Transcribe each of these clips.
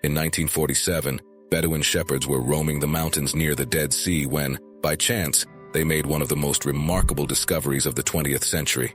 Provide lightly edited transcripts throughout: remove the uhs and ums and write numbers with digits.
In 1947, Bedouin shepherds were roaming the mountains near the Dead Sea when, by chance, they made one of the most remarkable discoveries of the 20th century.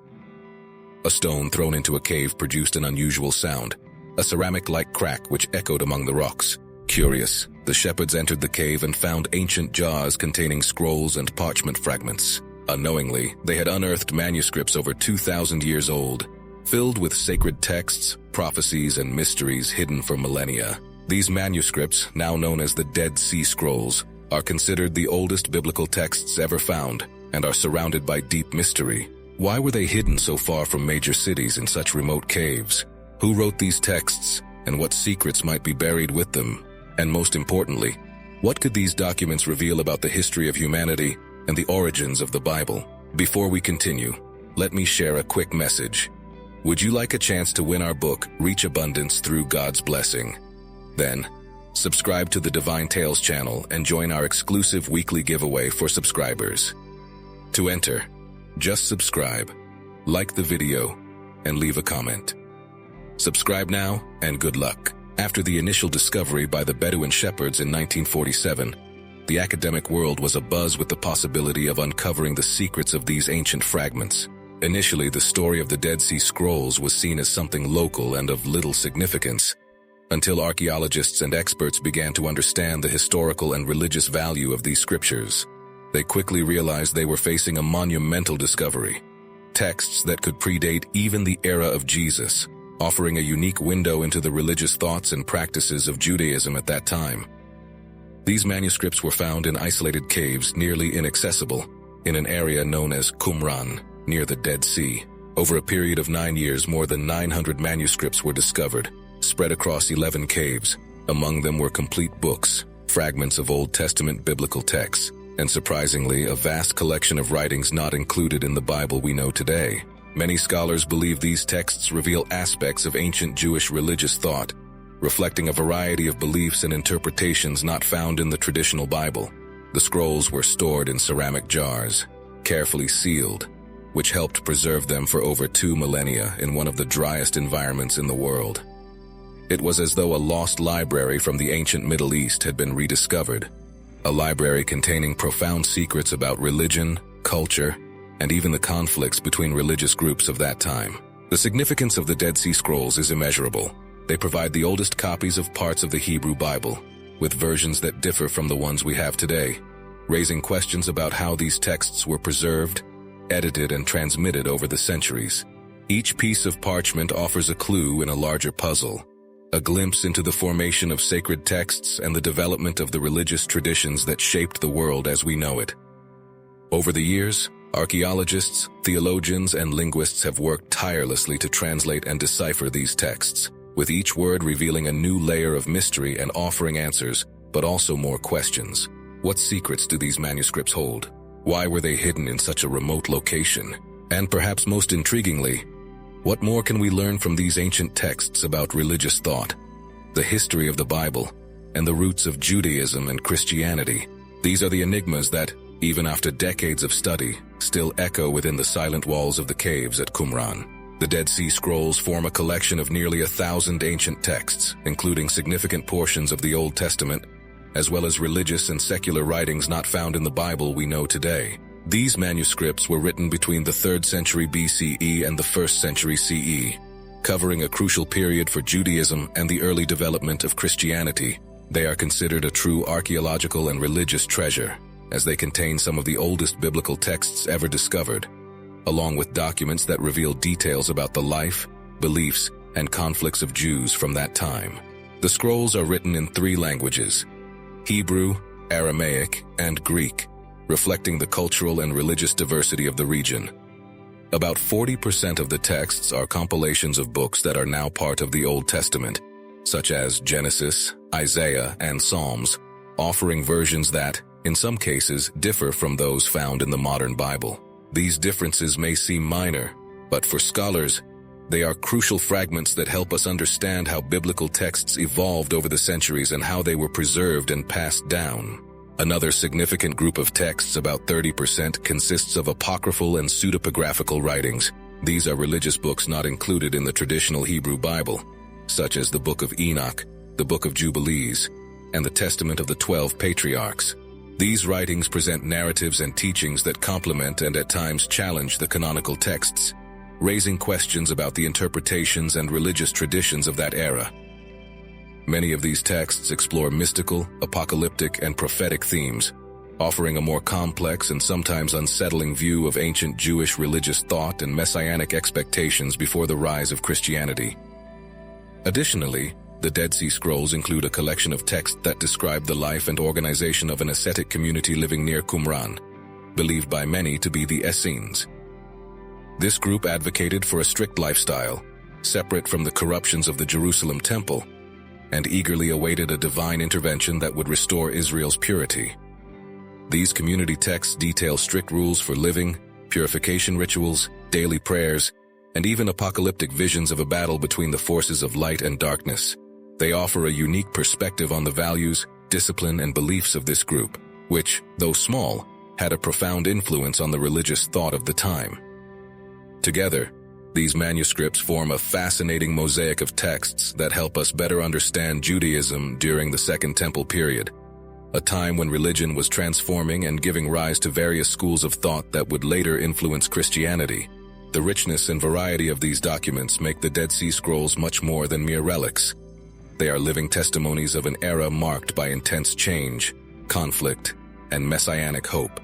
A stone thrown into a cave produced an unusual sound, a ceramic-like crack which echoed among the rocks. Curious, the shepherds entered the cave and found ancient jars containing scrolls and parchment fragments. Unknowingly, they had unearthed manuscripts over 2,000 years old, filled with sacred texts, prophecies, and mysteries hidden for millennia. These manuscripts, now known as the Dead Sea Scrolls, are considered the oldest biblical texts ever found and are surrounded by deep mystery. Why were they hidden so far from major cities in such remote caves? Who wrote these texts, and what secrets might be buried with them? And most importantly, what could these documents reveal about the history of humanity and the origins of the Bible? Before we continue, let me share a quick message. Would you like a chance to win our book, Reach Abundance Through God's Blessing? Then, subscribe to the Divine Tales channel and join our exclusive weekly giveaway for subscribers. To enter, just subscribe, like the video, and leave a comment. Subscribe now, and good luck. After the initial discovery by the Bedouin shepherds in 1947, the academic world was abuzz with the possibility of uncovering the secrets of these ancient fragments. Initially, the story of the Dead Sea Scrolls was seen as something local and of little significance, until archaeologists and experts began to understand the historical and religious value of these scriptures. They quickly realized they were facing a monumental discovery, texts that could predate even the era of Jesus, offering a unique window into the religious thoughts and practices of Judaism at that time. These manuscripts were found in isolated caves nearly inaccessible, in an area known as Qumran, near the Dead Sea. Over a period of 9 years, more than 900 manuscripts were discovered, spread across 11 caves. Among them were complete books, fragments of Old Testament biblical texts, and surprisingly, a vast collection of writings not included in the Bible we know today. Many scholars believe these texts reveal aspects of ancient Jewish religious thought, reflecting a variety of beliefs and interpretations not found in the traditional Bible. The scrolls were stored in ceramic jars, carefully sealed, which helped preserve them for over 2 millennia in one of the driest environments in the world. It was as though a lost library from the ancient Middle East had been rediscovered, a library containing profound secrets about religion, culture, and even the conflicts between religious groups of that time. The significance of the Dead Sea Scrolls is immeasurable. They provide the oldest copies of parts of the Hebrew Bible, with versions that differ from the ones we have today, raising questions about how these texts were preserved, edited, and transmitted over the centuries. Each piece of parchment offers a clue in a larger puzzle, a glimpse into the formation of sacred texts and the development of the religious traditions that shaped the world as we know it. Over the years, archaeologists, theologians, and linguists have worked tirelessly to translate and decipher these texts, with each word revealing a new layer of mystery and offering answers, but also more questions. What secrets do these manuscripts hold? Why were they hidden in such a remote location? And perhaps most intriguingly, what more can we learn from these ancient texts about religious thought, the history of the Bible, and the roots of Judaism and Christianity? These are the enigmas that, even after decades of study, still echo within the silent walls of the caves at Qumran. The Dead Sea Scrolls form a collection of nearly 1,000 ancient texts, including significant portions of the Old Testament, as well as religious and secular writings not found in the Bible we know today. These manuscripts were written between the 3rd century BCE and the 1st century CE, covering a crucial period for Judaism and the early development of Christianity. They are considered a true archaeological and religious treasure, as they contain some of the oldest biblical texts ever discovered, along with documents that reveal details about the life, beliefs, and conflicts of Jews from that time. The scrolls are written in 3 languages: Hebrew, Aramaic, and Greek, reflecting the cultural and religious diversity of the region. About 40% of the texts are compilations of books that are now part of the Old Testament, such as Genesis, Isaiah, and Psalms, offering versions that, in some cases, differ from those found in the modern Bible. These differences may seem minor, but for scholars, they are crucial fragments that help us understand how biblical texts evolved over the centuries and how they were preserved and passed down. Another significant group of texts, about 30%, consists of apocryphal and pseudepigraphical writings. These are religious books not included in the traditional Hebrew Bible, such as the Book of Enoch, the Book of Jubilees, and the Testament of the 12 Patriarchs. These writings present narratives and teachings that complement and at times challenge the canonical texts, raising questions about the interpretations and religious traditions of that era. Many of these texts explore mystical, apocalyptic, and prophetic themes, offering a more complex and sometimes unsettling view of ancient Jewish religious thought and messianic expectations before the rise of Christianity. Additionally, the Dead Sea Scrolls include a collection of texts that describe the life and organization of an ascetic community living near Qumran, believed by many to be the Essenes. This group advocated for a strict lifestyle, separate from the corruptions of the Jerusalem temple, and eagerly awaited a divine intervention that would restore Israel's purity. These community texts detail strict rules for living, purification rituals, daily prayers, and even apocalyptic visions of a battle between the forces of light and darkness. They offer a unique perspective on the values, discipline, and beliefs of this group, which, though small, had a profound influence on the religious thought of the time. Together, these manuscripts form a fascinating mosaic of texts that help us better understand Judaism during the Second Temple period, a time when religion was transforming and giving rise to various schools of thought that would later influence Christianity. The richness and variety of these documents make the Dead Sea Scrolls much more than mere relics. They are living testimonies of an era marked by intense change, conflict, and messianic hope.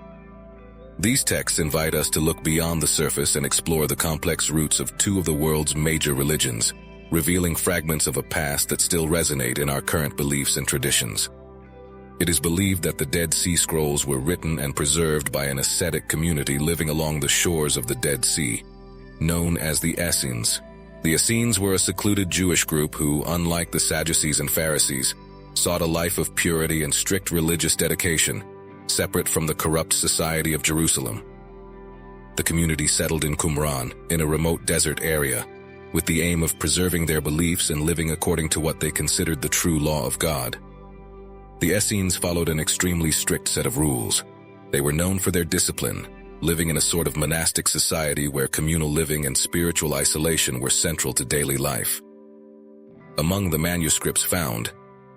These texts invite us to look beyond the surface and explore the complex roots of two of the world's major religions, revealing fragments of a past that still resonate in our current beliefs and traditions. It is believed that the Dead Sea Scrolls were written and preserved by an ascetic community living along the shores of the Dead Sea, known as the Essenes. The Essenes were a secluded Jewish group who, unlike the Sadducees and Pharisees, sought a life of purity and strict religious dedication, separate from the corrupt society of Jerusalem. The community settled in Qumran, in a remote desert area, with the aim of preserving their beliefs and living according to what they considered the true law of God. The Essenes followed an extremely strict set of rules. They were known for their discipline, living in a sort of monastic society where communal living and spiritual isolation were central to daily life. Among the manuscripts found,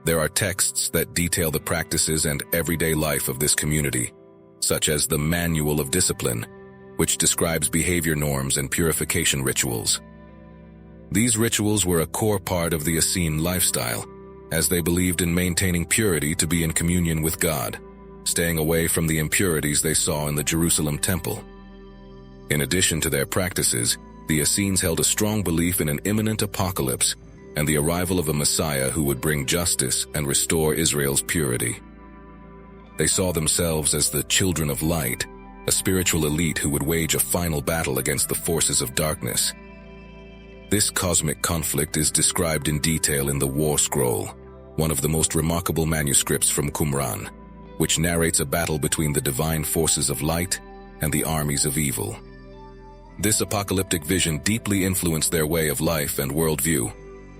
there are texts that detail the practices and everyday life of this community, such as the Manual of Discipline, which describes behavior norms and purification rituals. These rituals were a core part of the Essene lifestyle, as they believed in maintaining purity to be in communion with God, staying away from the impurities they saw in the Jerusalem temple. In addition to their practices, the Essenes held a strong belief in an imminent apocalypse and the arrival of a Messiah who would bring justice and restore Israel's purity. They saw themselves as the children of light, a spiritual elite who would wage a final battle against the forces of darkness. This cosmic conflict is described in detail in the War Scroll, one of the most remarkable manuscripts from Qumran, which narrates a battle between the divine forces of light and the armies of evil. This apocalyptic vision deeply influenced their way of life and worldview,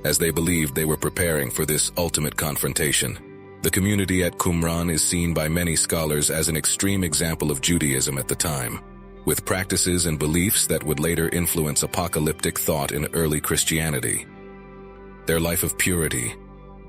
as they believed they were preparing for this ultimate confrontation. The community at Qumran is seen by many scholars as an extreme example of Judaism at the time, with practices and beliefs that would later influence apocalyptic thought in early Christianity. Their life of purity,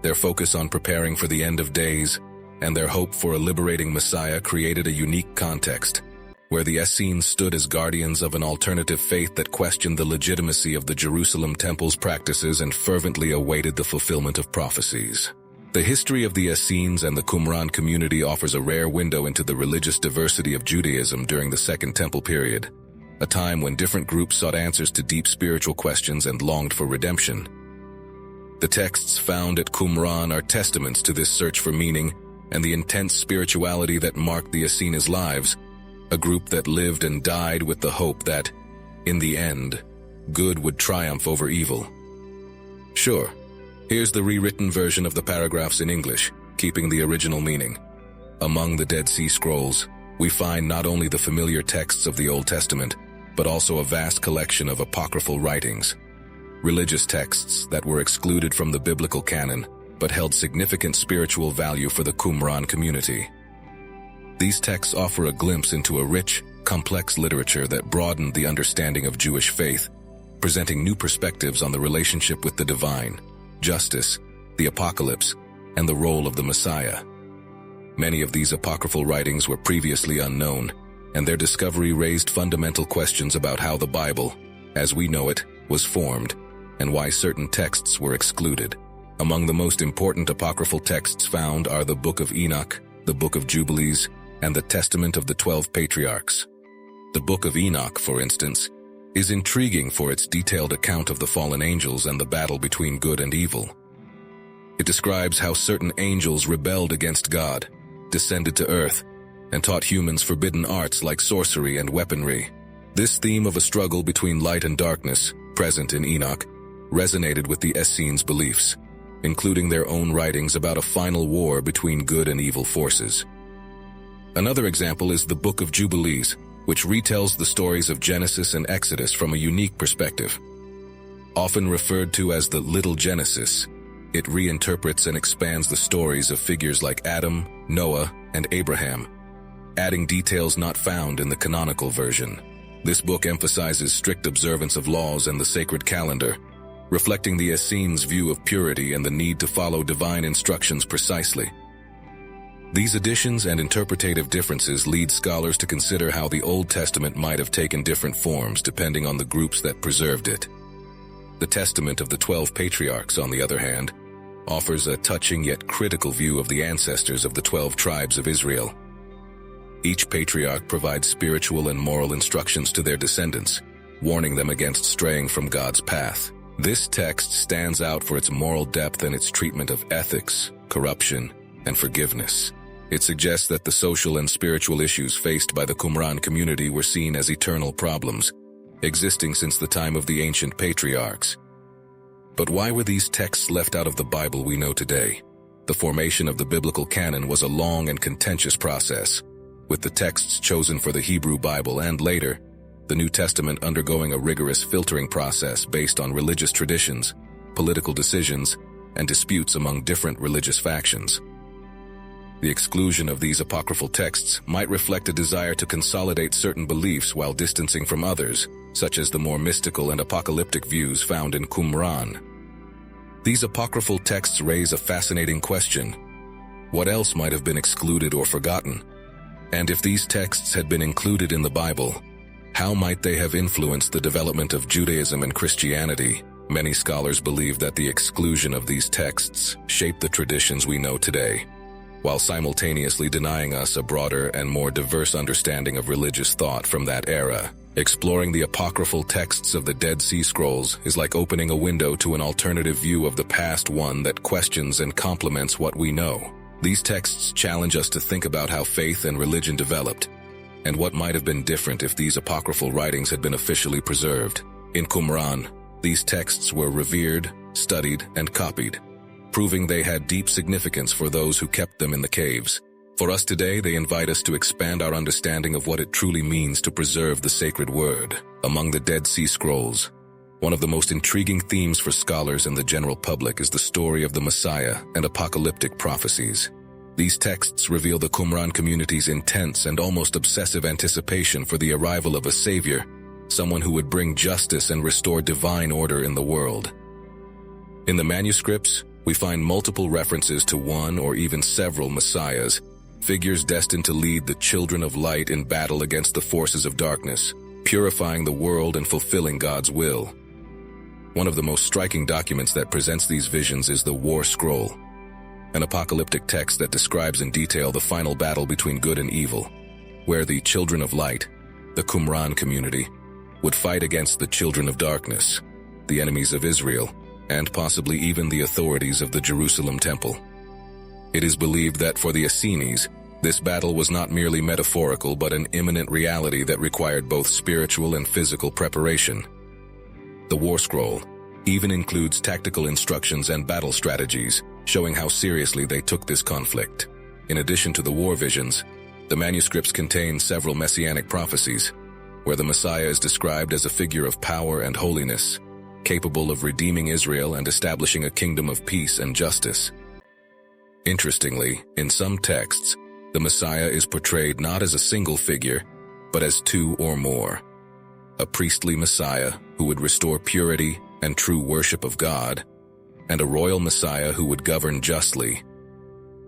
their focus on preparing for the end of days, and their hope for a liberating Messiah created a unique context, where the Essenes stood as guardians of an alternative faith that questioned the legitimacy of the Jerusalem temple's practices and fervently awaited the fulfillment of prophecies. The history of the Essenes and the Qumran community offers a rare window into the religious diversity of Judaism during the Second Temple period, a time when different groups sought answers to deep spiritual questions and longed for redemption. The texts found at Qumran are testaments to this search for meaning and the intense spirituality that marked the Essenes' lives, a group that lived and died with the hope that, in the end, good would triumph over evil. Sure, here's the rewritten version of the paragraphs in English, keeping the original meaning. Among the Dead Sea Scrolls, we find not only the familiar texts of the Old Testament, but also a vast collection of apocryphal writings, religious texts that were excluded from the biblical canon, but held significant spiritual value for the Qumran community. These texts offer a glimpse into a rich, complex literature that broadened the understanding of Jewish faith, presenting new perspectives on the relationship with the divine, justice, the Apocalypse, and the role of the Messiah. Many of these apocryphal writings were previously unknown, and their discovery raised fundamental questions about how the Bible, as we know it, was formed, and why certain texts were excluded. Among the most important apocryphal texts found are the Book of Enoch, the Book of Jubilees, and the Testament of the 12 Patriarchs. The Book of Enoch, for instance, is intriguing for its detailed account of the fallen angels and the battle between good and evil. It describes how certain angels rebelled against God, descended to earth, and taught humans forbidden arts like sorcery and weaponry. This theme of a struggle between light and darkness, present in Enoch, resonated with the Essenes' beliefs, including their own writings about a final war between good and evil forces. Another example is the Book of Jubilees, which retells the stories of Genesis and Exodus from a unique perspective. Often referred to as the Little Genesis, it reinterprets and expands the stories of figures like Adam, Noah, and Abraham, adding details not found in the canonical version. This book emphasizes strict observance of laws and the sacred calendar, reflecting the Essenes' view of purity and the need to follow divine instructions precisely. These additions and interpretative differences lead scholars to consider how the Old Testament might have taken different forms depending on the groups that preserved it. The Testament of the 12 Patriarchs, on the other hand, offers a touching yet critical view of the ancestors of the 12 tribes of Israel. Each patriarch provides spiritual and moral instructions to their descendants, warning them against straying from God's path. This text stands out for its moral depth and its treatment of ethics, corruption, and forgiveness. It suggests that the social and spiritual issues faced by the Qumran community were seen as eternal problems, existing since the time of the ancient patriarchs. But why were these texts left out of the Bible we know today? The formation of the biblical canon was a long and contentious process, with the texts chosen for the Hebrew Bible and later, the New Testament undergoing a rigorous filtering process based on religious traditions, political decisions, and disputes among different religious factions. The exclusion of these apocryphal texts might reflect a desire to consolidate certain beliefs while distancing from others, such as the more mystical and apocalyptic views found in Qumran. These apocryphal texts raise a fascinating question. What else might have been excluded or forgotten? And if these texts had been included in the Bible, how might they have influenced the development of Judaism and Christianity? Many scholars believe that the exclusion of these texts shaped the traditions we know today, while simultaneously denying us a broader and more diverse understanding of religious thought from that era. Exploring the apocryphal texts of the Dead Sea Scrolls is like opening a window to an alternative view of the past, one that questions and complements what we know. These texts challenge us to think about how faith and religion developed, and what might have been different if these apocryphal writings had been officially preserved. In Qumran, these texts were revered, studied, and copied, proving they had deep significance for those who kept them in the caves. For us today, they invite us to expand our understanding of what it truly means to preserve the sacred word. Among the Dead Sea Scrolls, one of the most intriguing themes for scholars and the general public is the story of the Messiah and apocalyptic prophecies. These texts reveal the Qumran community's intense and almost obsessive anticipation for the arrival of a savior, someone who would bring justice and restore divine order in the world. In the manuscripts, we find multiple references to one or even several messiahs, figures destined to lead the children of light in battle against the forces of darkness, purifying the world and fulfilling God's will. One of the most striking documents that presents these visions is the War Scroll, an apocalyptic text that describes in detail the final battle between good and evil, where the children of light, the Qumran community, would fight against the children of darkness, the enemies of Israel, and possibly even the authorities of the Jerusalem temple. It is believed that for the Essenes, this battle was not merely metaphorical but an imminent reality that required both spiritual and physical preparation. The War Scroll even includes tactical instructions and battle strategies, showing how seriously they took this conflict. In addition to the war visions, the manuscripts contain several messianic prophecies, where the Messiah is described as a figure of power and holiness, capable of redeeming Israel and establishing a kingdom of peace and justice. Interestingly, in some texts, the Messiah is portrayed not as a single figure, but as two or more. A priestly Messiah who would restore purity and true worship of God, and a royal Messiah who would govern justly.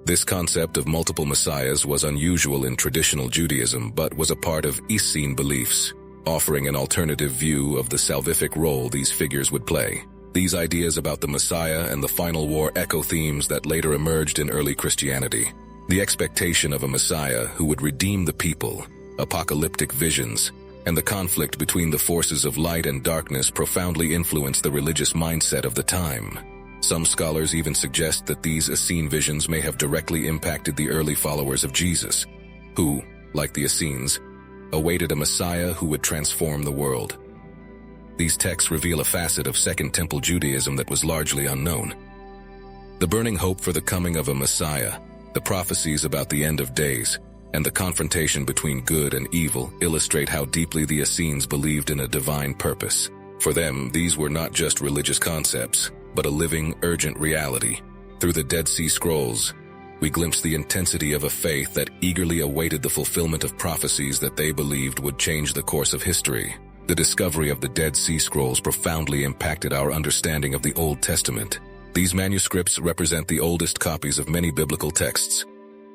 This concept of multiple messiahs was unusual in traditional Judaism but was a part of Essene beliefs, offering an alternative view of the salvific role these figures would play. These ideas about the Messiah and the final war echo themes that later emerged in early Christianity. The expectation of a Messiah who would redeem the people, apocalyptic visions, and the conflict between the forces of light and darkness profoundly influenced the religious mindset of the time. Some scholars even suggest that these Essene visions may have directly impacted the early followers of Jesus, who, like the Essenes, awaited a Messiah who would transform the world. These texts reveal a facet of Second Temple Judaism that was largely unknown. The burning hope for the coming of a Messiah, the prophecies about the end of days, and the confrontation between good and evil illustrate how deeply the Essenes believed in a divine purpose. For them, these were not just religious concepts, but a living, urgent reality. Through the Dead Sea Scrolls, we glimpse the intensity of a faith that eagerly awaited the fulfillment of prophecies that they believed would change the course of history. The discovery of the Dead Sea Scrolls profoundly impacted our understanding of the Old Testament. These manuscripts represent the oldest copies of many biblical texts,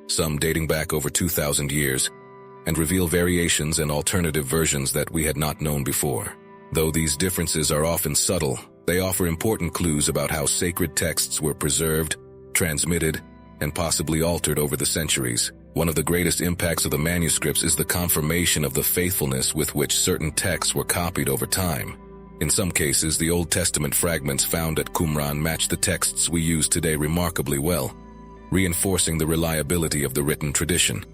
some dating back over 2,000 years, and reveal variations and alternative versions that we had not known before. Though these differences are often subtle, they offer important clues about how sacred texts were preserved, transmitted, and possibly altered over the centuries. One of the greatest impacts of the manuscripts is the confirmation of the faithfulness with which certain texts were copied over time. In some cases, the Old Testament fragments found at Qumran match the texts we use today remarkably well, reinforcing the reliability of the written tradition.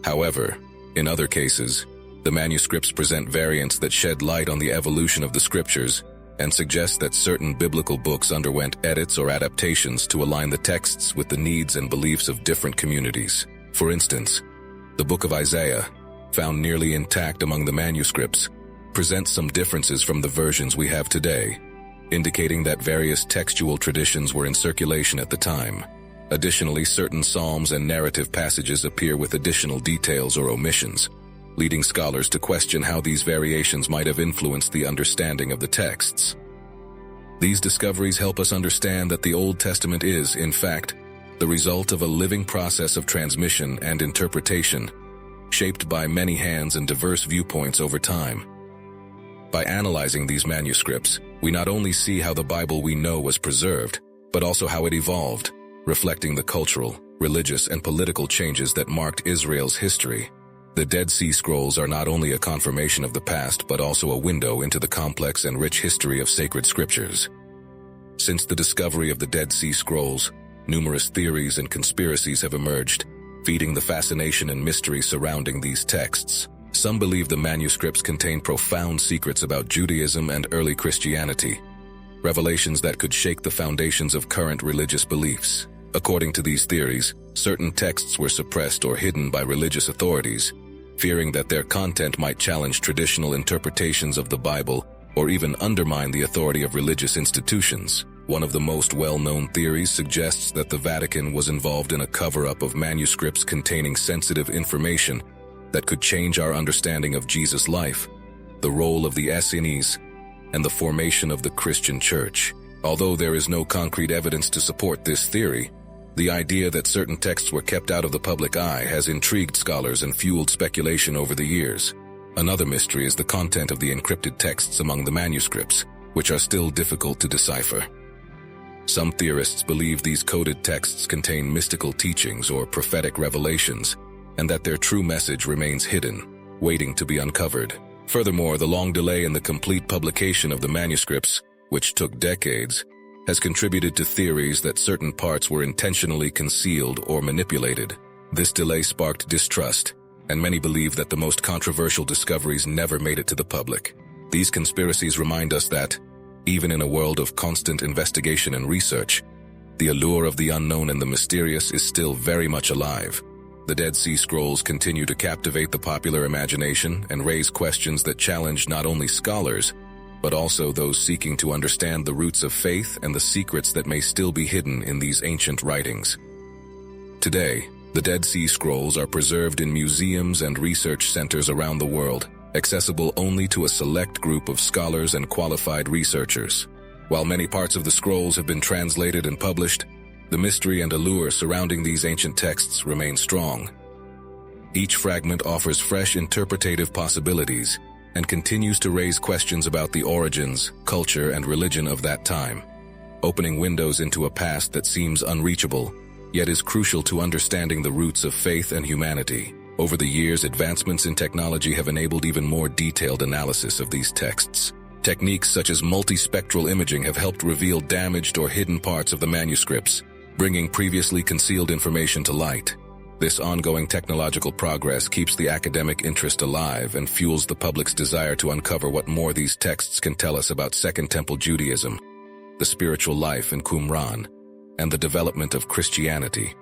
However, in other cases, the manuscripts present variants that shed light on the evolution of the scriptures and suggest that certain biblical books underwent edits or adaptations to align the texts with the needs and beliefs of different communities. For instance, the Book of Isaiah, found nearly intact among the manuscripts, presents some differences from the versions we have today, indicating that various textual traditions were in circulation at the time. Additionally, certain psalms and narrative passages appear with additional details or omissions, leading scholars to question how these variations might have influenced the understanding of the texts. These discoveries help us understand that the Old Testament is, in fact, the result of a living process of transmission and interpretation, shaped by many hands and diverse viewpoints over time. By analyzing these manuscripts, we not only see how the Bible we know was preserved, but also how it evolved, reflecting the cultural, religious, and political changes that marked Israel's history. The Dead Sea Scrolls are not only a confirmation of the past but also a window into the complex and rich history of sacred scriptures. Since the discovery of the Dead Sea Scrolls, numerous theories and conspiracies have emerged, feeding the fascination and mystery surrounding these texts. Some believe the manuscripts contain profound secrets about Judaism and early Christianity, revelations that could shake the foundations of current religious beliefs. According to these theories, certain texts were suppressed or hidden by religious authorities, fearing that their content might challenge traditional interpretations of the Bible or even undermine the authority of religious institutions. One of the most well-known theories suggests that the Vatican was involved in a cover-up of manuscripts containing sensitive information that could change our understanding of Jesus' life, the role of the Essenes, and the formation of the Christian Church. Although there is no concrete evidence to support this theory, the idea that certain texts were kept out of the public eye has intrigued scholars and fueled speculation over the years. Another mystery is the content of the encrypted texts among the manuscripts, which are still difficult to decipher. Some theorists believe these coded texts contain mystical teachings or prophetic revelations, and that their true message remains hidden, waiting to be uncovered. Furthermore, the long delay in the complete publication of the manuscripts, which took decades, has contributed to theories that certain parts were intentionally concealed or manipulated. This delay sparked distrust, and many believe that the most controversial discoveries never made it to the public. These conspiracies remind us that, even in a world of constant investigation and research, the allure of the unknown and the mysterious is still very much alive. The Dead Sea Scrolls continue to captivate the popular imagination and raise questions that challenge not only scholars, but also those seeking to understand the roots of faith and the secrets that may still be hidden in these ancient writings. Today, the Dead Sea Scrolls are preserved in museums and research centers around the world, accessible only to a select group of scholars and qualified researchers. While many parts of the scrolls have been translated and published, the mystery and allure surrounding these ancient texts remain strong. Each fragment offers fresh interpretative possibilities and continues to raise questions about the origins, culture, and religion of that time, opening windows into a past that seems unreachable, yet is crucial to understanding the roots of faith and humanity. Over the years, advancements in technology have enabled even more detailed analysis of these texts. Techniques such as multispectral imaging have helped reveal damaged or hidden parts of the manuscripts, bringing previously concealed information to light. This ongoing technological progress keeps the academic interest alive and fuels the public's desire to uncover what more these texts can tell us about Second Temple Judaism, the spiritual life in Qumran, and the development of Christianity.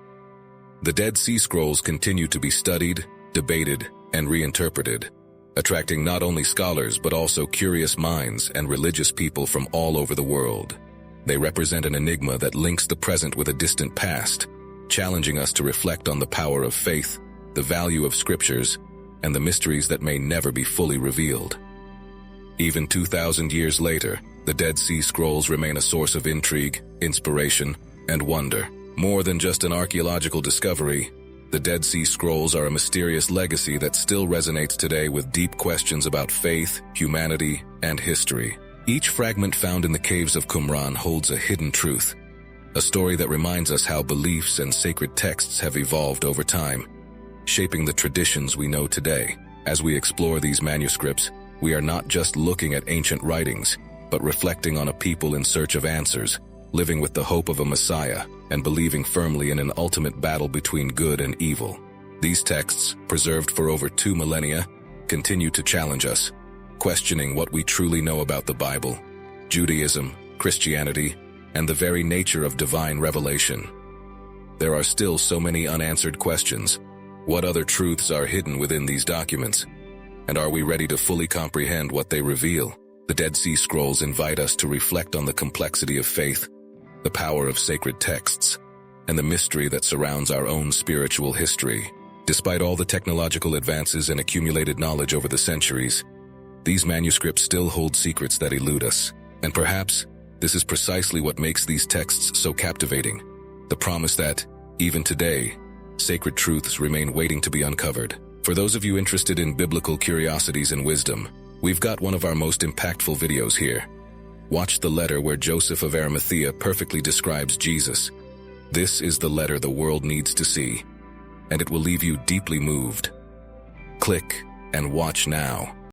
The Dead Sea Scrolls continue to be studied, debated, and reinterpreted, attracting not only scholars but also curious minds and religious people from all over the world. They represent an enigma that links the present with a distant past, challenging us to reflect on the power of faith, the value of scriptures, and the mysteries that may never be fully revealed. Even 2,000 years later, the Dead Sea Scrolls remain a source of intrigue, inspiration, and wonder. More than just an archaeological discovery, the Dead Sea Scrolls are a mysterious legacy that still resonates today with deep questions about faith, humanity, and history. Each fragment found in the caves of Qumran holds a hidden truth, a story that reminds us how beliefs and sacred texts have evolved over time, shaping the traditions we know today. As we explore these manuscripts, we are not just looking at ancient writings, but reflecting on a people in search of answers, living with the hope of a Messiah, and believing firmly in an ultimate battle between good and evil. These texts, preserved for over 2 millennia, continue to challenge us, questioning what we truly know about the Bible, Judaism, Christianity, and the very nature of divine revelation. There are still so many unanswered questions. What other truths are hidden within these documents? And are we ready to fully comprehend what they reveal? The Dead Sea Scrolls invite us to reflect on the complexity of faith, the power of sacred texts, and the mystery that surrounds our own spiritual history. Despite all the technological advances and accumulated knowledge over the centuries, these manuscripts still hold secrets that elude us. And perhaps this is precisely what makes these texts so captivating, the promise that, even today, sacred truths remain waiting to be uncovered. For those of you interested in biblical curiosities and wisdom, we've got one of our most impactful videos here. Watch the letter where Joseph of Arimathea perfectly describes Jesus. This is the letter the world needs to see, and it will leave you deeply moved. Click and watch now.